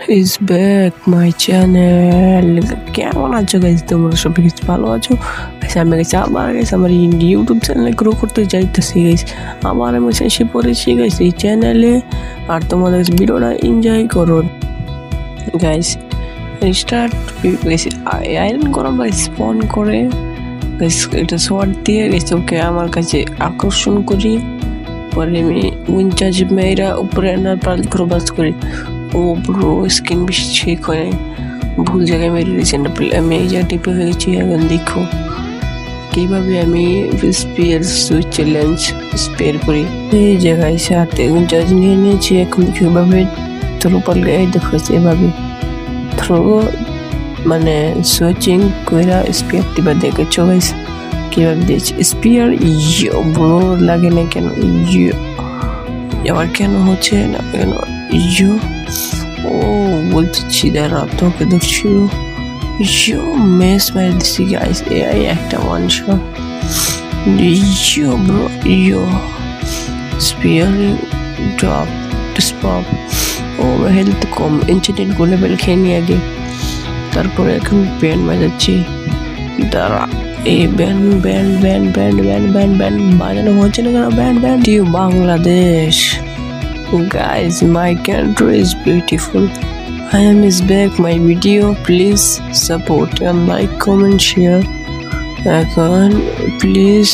is back my channel. কেমন আছো guys? তোমরা সবাই কিছু ভালো আছো? আমি গাইস আবার গাইস আমার ইউটিউব চ্যানেলে গ্রো করতে যাইতেছি গাইস। আবার আমি এসে পড়েছি গাইস এই চ্যানেলে, আর তোমাদের ভিডিওটা এনজয় করো গাইস। Start guys. আয়রন গরম গাইস স্পন করে গাইস এটা শর্ট দিয়ে গাইস ওকে আমার কাছে আকর্ষণ করি, পরে আমি উইনচার্জ মেয়েরা উপরে আনার পাল ক্রবাস করি। ও ব্রো স্কিন বেশি ঠিক হয়, ভুল জায়গায় মেরে দিয়েছি। আমি এই জায়গা টিপে হয়েছি। এখন দেখো কিভাবে আমি স্পিয়ার সুইচ চ্যালেঞ্জ স্পেয়ার করি। এই জায়গায় সাথে উইনচার্জ নিয়ে নিয়েছি। এখন কিভাবে থ্রো পারলে এই দেখো এভাবে থ্রো মানে সুইচিং কইরা স্পিয়ার দিবা দেখেছো গাইস কিভাবে দিয়েছি স্পিয়ার। ইয়ো ব্রো লাগে না কেন? ইয়ো আবার কেন হচ্ছে না কেন? ইয়ো ও বলতেছি দাঁড়া তোকে ধরছিল। ইয়ো মেস মেরে দিচ্ছি গাইস। এই একটা one shot. Yo bro yo spear drop স্পপ। ও হেলথ কম, ইনসিডেন্ট করে লেভেল খেয়ে নিয়ে আগে, তারপরে এখন ব্যান্ড বাজাচ্ছি। দাঁড়া এই band band band band band band band বাজানো হচ্ছে না কেন? Band band you Bangladesh guys, my country is beautiful. I am is back my video, please support and like, comment, share. এখন please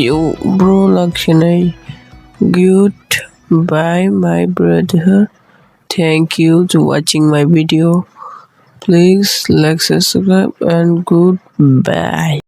you bro lakshmi good bye my brother. Thank you to watching my video. Please like, subscribe and goodbye.